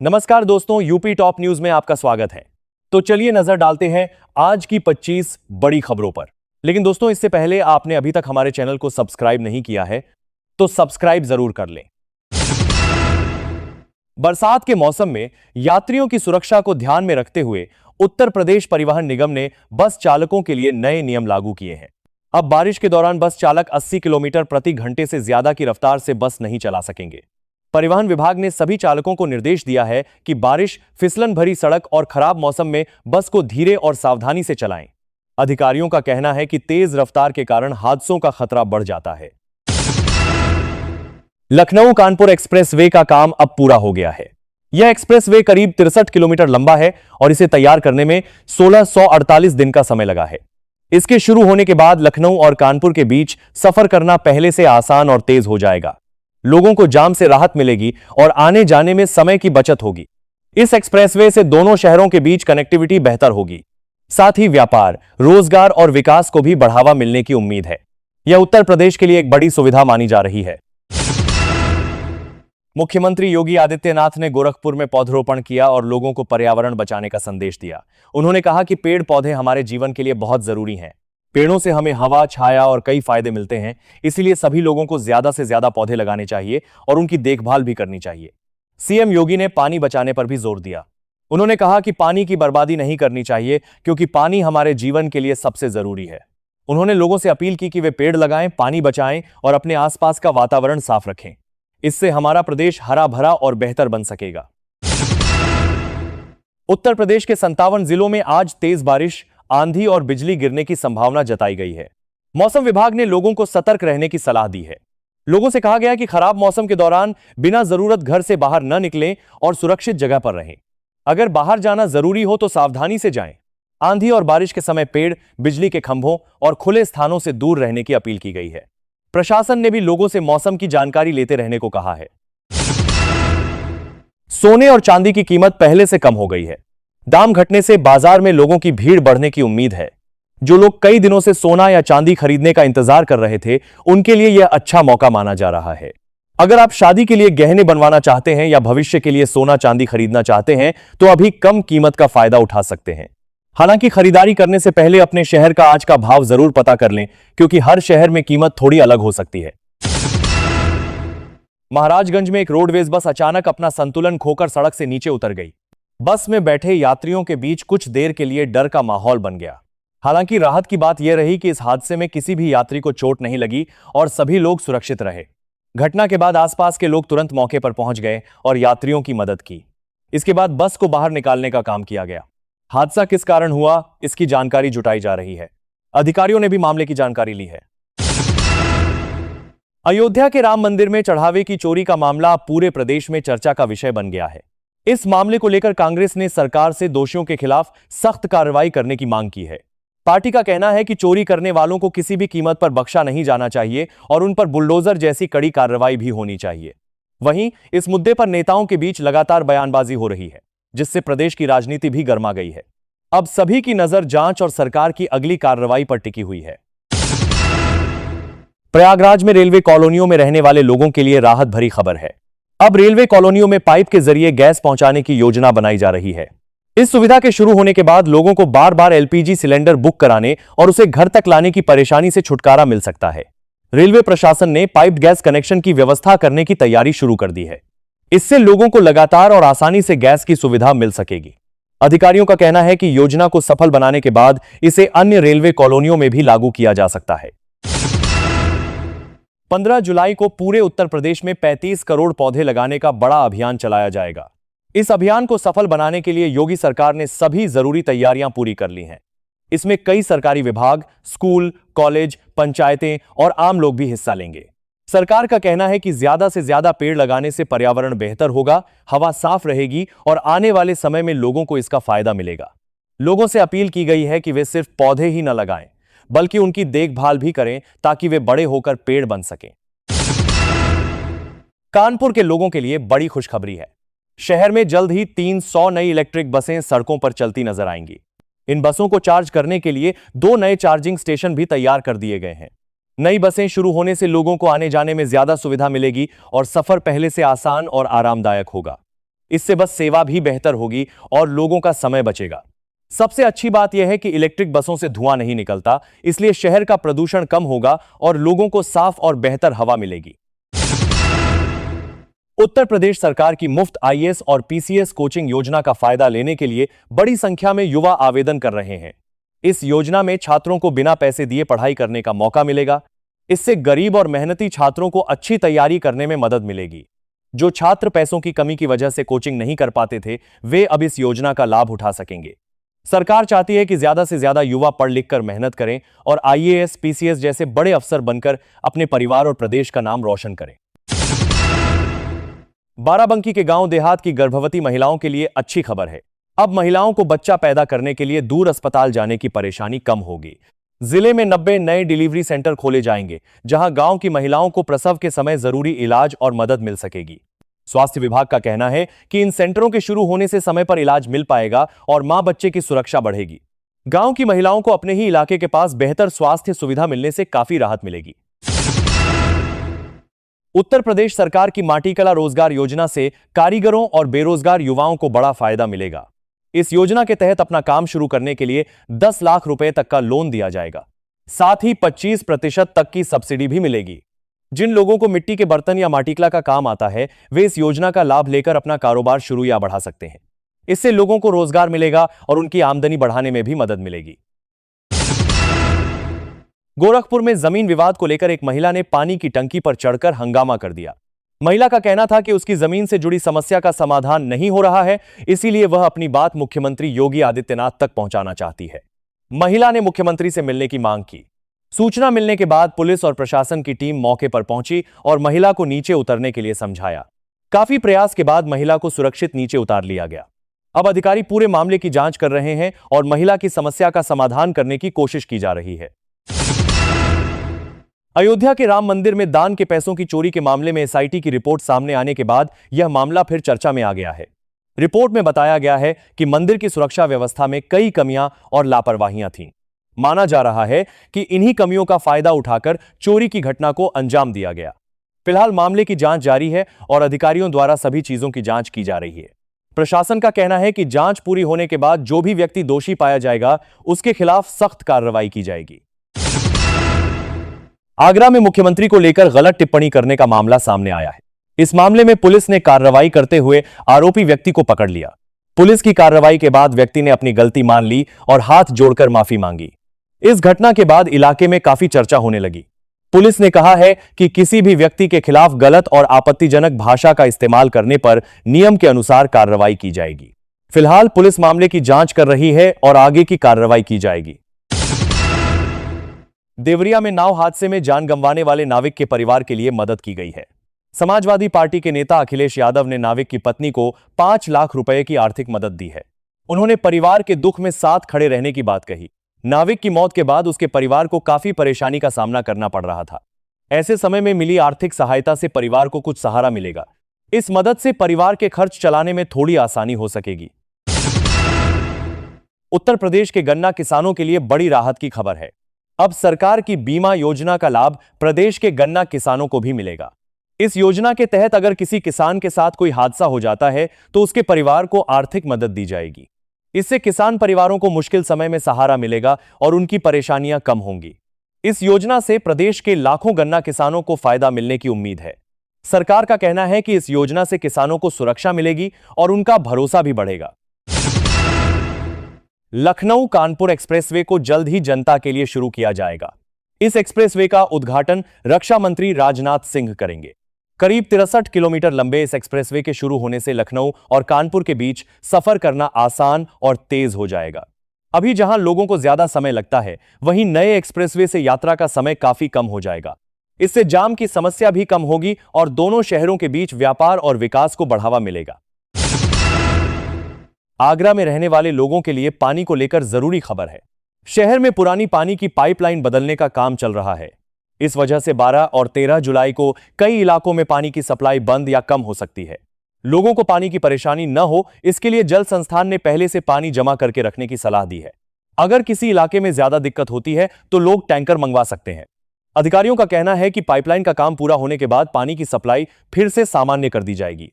नमस्कार दोस्तों, UP top news में आपका स्वागत है। तो चलिए नजर डालते हैं आज की 25 बड़ी खबरों पर। लेकिन दोस्तों, इससे पहले आपने अभी तक हमारे चैनल को सब्सक्राइब नहीं किया है तो सब्सक्राइब जरूर कर लें। बरसात के मौसम में यात्रियों की सुरक्षा को ध्यान में रखते हुए उत्तर प्रदेश परिवहन निगम ने बस चालकों के लिए नए नियम लागू किए हैं। अब बारिश के दौरान बस चालक 80 किलोमीटर प्रति घंटे से ज्यादा की रफ्तार से बस नहीं चला सकेंगे। परिवहन विभाग ने सभी चालकों को निर्देश दिया है कि बारिश, फिसलन भरी सड़क और खराब मौसम में बस को धीरे और सावधानी से चलाएं। अधिकारियों का कहना है कि तेज रफ्तार के कारण हादसों का खतरा बढ़ जाता है। लखनऊ कानपुर एक्सप्रेसवे का काम अब पूरा हो गया है। यह एक्सप्रेसवे करीब 63 किलोमीटर लंबा है और इसे तैयार करने में 1648 दिन का समय लगा है। इसके शुरू होने के बाद लखनऊ और कानपुर के बीच सफर करना पहले से आसान और तेज हो जाएगा। लोगों को जाम से राहत मिलेगी और आने जाने में समय की बचत होगी। इस एक्सप्रेसवे से दोनों शहरों के बीच कनेक्टिविटी बेहतर होगी। साथ ही व्यापार, रोजगार और विकास को भी बढ़ावा मिलने की उम्मीद है। यह उत्तर प्रदेश के लिए एक बड़ी सुविधा मानी जा रही है। मुख्यमंत्री योगी आदित्यनाथ ने गोरखपुर में पौधरोपण किया और लोगों को पर्यावरण बचाने का संदेश दिया। उन्होंने कहा कि पेड़ पौधे हमारे जीवन के लिए बहुत जरूरी हैं। पेड़ों से हमें हवा, छाया और कई फायदे मिलते हैं। इसीलिए सभी लोगों को ज्यादा से ज्यादा पौधे लगाने चाहिए और उनकी देखभाल भी करनी चाहिए। सीएम योगी ने पानी बचाने पर भी जोर दिया। उन्होंने कहा कि पानी की बर्बादी नहीं करनी चाहिए क्योंकि पानी हमारे जीवन के लिए सबसे जरूरी है। उन्होंने लोगों से अपील की कि वे पेड़ लगाएं, पानी बचाएं और अपने आसपास का वातावरण साफ रखें। इससे हमारा प्रदेश हरा भरा और बेहतर बन सकेगा। उत्तर प्रदेश के 57 जिलों में आज तेज बारिश, आंधी और बिजली गिरने की संभावना जताई गई है। मौसम विभाग ने लोगों को सतर्क रहने की सलाह दी है। लोगों से कहा गया कि खराब मौसम के दौरान बिना जरूरत घर से बाहर न निकलें और सुरक्षित जगह पर रहें। अगर बाहर जाना जरूरी हो तो सावधानी से जाएं। आंधी और बारिश के समय पेड़, बिजली के खंभों और खुले स्थानों से दूर रहने की अपील की गई है। प्रशासन ने भी लोगों से मौसम की जानकारी लेते रहने को कहा है। सोने और चांदी की कीमत पहले से कम हो गई है। दाम घटने से बाजार में लोगों की भीड़ बढ़ने की उम्मीद है। जो लोग कई दिनों से सोना या चांदी खरीदने का इंतजार कर रहे थे, उनके लिए यह अच्छा मौका माना जा रहा है। अगर आप शादी के लिए गहने बनवाना चाहते हैं या भविष्य के लिए सोना चांदी खरीदना चाहते हैं तो अभी कम कीमत का फायदा उठा सकते हैं। हालांकि खरीदारी करने से पहले अपने शहर का आज का भाव जरूर पता कर लें क्योंकि हर शहर में कीमत थोड़ी अलग हो सकती है। महाराजगंज में एक रोडवेज बस अचानक अपना संतुलन खोकर सड़क से नीचे उतर गई। बस में बैठे यात्रियों के बीच कुछ देर के लिए डर का माहौल बन गया। हालांकि राहत की बात यह रही कि इस हादसे में किसी भी यात्री को चोट नहीं लगी और सभी लोग सुरक्षित रहे। घटना के बाद आसपास के लोग तुरंत मौके पर पहुंच गए और यात्रियों की मदद की। इसके बाद बस को बाहर निकालने का काम किया गया। हादसा किस कारण हुआ, इसकी जानकारी जुटाई जा रही है। अधिकारियों ने भी मामले की जानकारी ली है। अयोध्या के राम मंदिर में चढ़ावे की चोरी का मामला पूरे प्रदेश में चर्चा का विषय बन गया है। इस मामले को लेकर कांग्रेस ने सरकार से दोषियों के खिलाफ सख्त कार्रवाई करने की मांग की है। पार्टी का कहना है कि चोरी करने वालों को किसी भी कीमत पर बख्शा नहीं जाना चाहिए और उन पर बुलडोजर जैसी कड़ी कार्रवाई भी होनी चाहिए। वहीं इस मुद्दे पर नेताओं के बीच लगातार बयानबाजी हो रही है, जिससे प्रदेश की राजनीति भी गर्मा गई है। अब सभी की नजर जांच और सरकार की अगली कार्रवाई पर टिकी हुई है। प्रयागराज में रेलवे कॉलोनियों में रहने वाले लोगों के लिए राहत भरी खबर है। अब रेलवे कॉलोनियों में पाइप के जरिए गैस पहुंचाने की योजना बनाई जा रही है। इस सुविधा के शुरू होने के बाद लोगों को बार बार एलपीजी सिलेंडर बुक कराने और उसे घर तक लाने की परेशानी से छुटकारा मिल सकता है। रेलवे प्रशासन ने पाइप्ड गैस कनेक्शन की व्यवस्था करने की तैयारी शुरू कर दी है। इससे लोगों को लगातार और आसानी से गैस की सुविधा मिल सकेगी। अधिकारियों का कहना है कि योजना को सफल बनाने के बाद इसे अन्य रेलवे कॉलोनियों में भी लागू किया जा सकता है। 15 जुलाई को पूरे उत्तर प्रदेश में 35 करोड़ पौधे लगाने का बड़ा अभियान चलाया जाएगा। इस अभियान को सफल बनाने के लिए योगी सरकार ने सभी जरूरी तैयारियां पूरी कर ली हैं। इसमें कई सरकारी विभाग, स्कूल, कॉलेज, पंचायतें और आम लोग भी हिस्सा लेंगे। सरकार का कहना है कि ज्यादा से ज्यादा पेड़ लगाने से पर्यावरण बेहतर होगा, हवा साफ रहेगी और आने वाले समय में लोगों को इसका फायदा मिलेगा। लोगों से अपील की गई है कि वे सिर्फ पौधे ही न लगाएं, बल्कि उनकी देखभाल भी करें ताकि वे बड़े होकर पेड़ बन सकें। कानपुर के लोगों के लिए बड़ी खुशखबरी है। शहर में जल्द ही 300 नई इलेक्ट्रिक बसें सड़कों पर चलती नजर आएंगी। इन बसों को चार्ज करने के लिए 2 नए चार्जिंग स्टेशन भी तैयार कर दिए गए हैं। नई बसें शुरू होने से लोगों को आने जाने में ज्यादा सुविधा मिलेगी और सफर पहले से आसान और आरामदायक होगा। इससे बस सेवा भी बेहतर होगी और लोगों का समय बचेगा। सबसे अच्छी बात यह है कि इलेक्ट्रिक बसों से धुआं नहीं निकलता, इसलिए शहर का प्रदूषण कम होगा और लोगों को साफ और बेहतर हवा मिलेगी। उत्तर प्रदेश सरकार की मुफ्त आईएएस और पीसीएस कोचिंग योजना का फायदा लेने के लिए बड़ी संख्या में युवा आवेदन कर रहे हैं। इस योजना में छात्रों को बिना पैसे दिए पढ़ाई करने का मौका मिलेगा। इससे गरीब और मेहनती छात्रों को अच्छी तैयारी करने में मदद मिलेगी। जो छात्र पैसों की कमी की वजह से कोचिंग नहीं कर पाते थे, वे अब इस योजना का लाभ उठा सकेंगे। सरकार चाहती है कि ज्यादा से ज्यादा युवा पढ़ लिख कर मेहनत करें और आईएएस, पीसीएस जैसे बड़े अफसर बनकर अपने परिवार और प्रदेश का नाम रोशन करें। बाराबंकी के गांव देहात की गर्भवती महिलाओं के लिए अच्छी खबर है। अब महिलाओं को बच्चा पैदा करने के लिए दूर अस्पताल जाने की परेशानी कम होगी। जिले में 90 नए डिलीवरी सेंटर खोले जाएंगे, जहां गांव की महिलाओं को प्रसव के समय जरूरी इलाज और मदद मिल सकेगी। स्वास्थ्य विभाग का कहना है कि इन सेंटरों के शुरू होने से समय पर इलाज मिल पाएगा और मां बच्चे की सुरक्षा बढ़ेगी। गांव की महिलाओं को अपने ही इलाके के पास बेहतर स्वास्थ्य सुविधा मिलने से काफी राहत मिलेगी। उत्तर प्रदेश सरकार की माटी कला रोजगार योजना से कारीगरों और बेरोजगार युवाओं को बड़ा फायदा मिलेगा। इस योजना के तहत अपना काम शुरू करने के लिए 10 लाख रुपए तक का लोन दिया जाएगा। साथ ही 25% तक की सब्सिडी भी मिलेगी। जिन लोगों को मिट्टी के बर्तन या माटीकला का काम आता है, वे इस योजना का लाभ लेकर अपना कारोबार शुरू या बढ़ा सकते हैं। इससे लोगों को रोजगार मिलेगा और उनकी आमदनी बढ़ाने में भी मदद मिलेगी। गोरखपुर में जमीन विवाद को लेकर एक महिला ने पानी की टंकी पर चढ़कर हंगामा कर दिया। महिला का कहना था कि उसकी जमीन से जुड़ी समस्या का समाधान नहीं हो रहा है, इसीलिए वह अपनी बात मुख्यमंत्री योगी आदित्यनाथ तक पहुंचाना चाहती है। महिला ने मुख्यमंत्री से मिलने की मांग की। सूचना मिलने के बाद पुलिस और प्रशासन की टीम मौके पर पहुंची और महिला को नीचे उतरने के लिए समझाया। काफी प्रयास के बाद महिला को सुरक्षित नीचे उतार लिया गया। अब अधिकारी पूरे मामले की जांच कर रहे हैं और महिला की समस्या का समाधान करने की कोशिश की जा रही है। अयोध्या के राम मंदिर में दान के पैसों की चोरी के मामले में एसआईटी की रिपोर्ट सामने आने के बाद यह मामला फिर चर्चा में आ गया है। रिपोर्ट में बताया गया है कि मंदिर की सुरक्षा व्यवस्था में कई कमियां और लापरवाहियां थीं। माना जा रहा है कि इन्हीं कमियों का फायदा उठाकर चोरी की घटना को अंजाम दिया गया। फिलहाल मामले की जांच जारी है और अधिकारियों द्वारा सभी चीजों की जांच की जा रही है। प्रशासन का कहना है कि जांच पूरी होने के बाद जो भी व्यक्ति दोषी पाया जाएगा, उसके खिलाफ सख्त कार्रवाई की जाएगी। आगरा में मुख्यमंत्री को लेकर गलत टिप्पणी करने का मामला सामने आया है। इस मामले में पुलिस ने कार्रवाई करते हुए आरोपी व्यक्ति को पकड़ लिया। पुलिस की कार्रवाई के बाद व्यक्ति ने अपनी गलती मान ली और हाथ जोड़कर माफी मांगी। इस घटना के बाद इलाके में काफी चर्चा होने लगी। पुलिस ने कहा है कि किसी भी व्यक्ति के खिलाफ गलत और आपत्तिजनक भाषा का इस्तेमाल करने पर नियम के अनुसार कार्रवाई की जाएगी। फिलहाल पुलिस मामले की जांच कर रही है और आगे की कार्रवाई की जाएगी। देवरिया में नाव हादसे में जान गंवाने वाले नाविक के परिवार के लिए मदद की गई है। समाजवादी पार्टी के नेता अखिलेश यादव ने नाविक की पत्नी को 5 लाख रुपए की आर्थिक मदद दी है। उन्होंने परिवार के दुख में साथ खड़े रहने की बात कही। नाविक की मौत के बाद उसके परिवार को काफी परेशानी का सामना करना पड़ रहा था। ऐसे समय में मिली आर्थिक सहायता से परिवार को कुछ सहारा मिलेगा। इस मदद से परिवार के खर्च चलाने में थोड़ी आसानी हो सकेगी। उत्तर प्रदेश के गन्ना किसानों के लिए बड़ी राहत की खबर है। अब सरकार की बीमा योजना का लाभ प्रदेश के गन्ना किसानों को भी मिलेगा। इस योजना के तहत अगर किसी किसान के साथ कोई हादसा हो जाता है तो उसके परिवार को आर्थिक मदद दी जाएगी। इससे किसान परिवारों को मुश्किल समय में सहारा मिलेगा और उनकी परेशानियां कम होंगी। इस योजना से प्रदेश के लाखों गन्ना किसानों को फायदा मिलने की उम्मीद है। सरकार का कहना है कि इस योजना से किसानों को सुरक्षा मिलेगी और उनका भरोसा भी बढ़ेगा। लखनऊ कानपुर एक्सप्रेसवे को जल्द ही जनता के लिए शुरू किया जाएगा। इस एक्सप्रेसवे का उद्घाटन रक्षा मंत्री राजनाथ सिंह करेंगे। करीब 63 किलोमीटर लंबे इस एक्सप्रेसवे के शुरू होने से लखनऊ और कानपुर के बीच सफर करना आसान और तेज हो जाएगा। अभी जहां लोगों को ज्यादा समय लगता है, वहीं नए एक्सप्रेसवे से यात्रा का समय काफी कम हो जाएगा। इससे जाम की समस्या भी कम होगी और दोनों शहरों के बीच व्यापार और विकास को बढ़ावा मिलेगा। आगरा में रहने वाले लोगों के लिए पानी को लेकर जरूरी खबर है। शहर में पुरानी पानी की पाइपलाइन बदलने का काम चल रहा है। इस वजह से 12 और 13 जुलाई को कई इलाकों में पानी की सप्लाई बंद या कम हो सकती है। लोगों को पानी की परेशानी न हो, इसके लिए जल संस्थान ने पहले से पानी जमा करके रखने की सलाह दी है। अगर किसी इलाके में ज्यादा दिक्कत होती है तो लोग टैंकर मंगवा सकते हैं। अधिकारियों का कहना है कि पाइपलाइन का काम पूरा होने के बाद पानी की सप्लाई फिर से सामान्य कर दी जाएगी।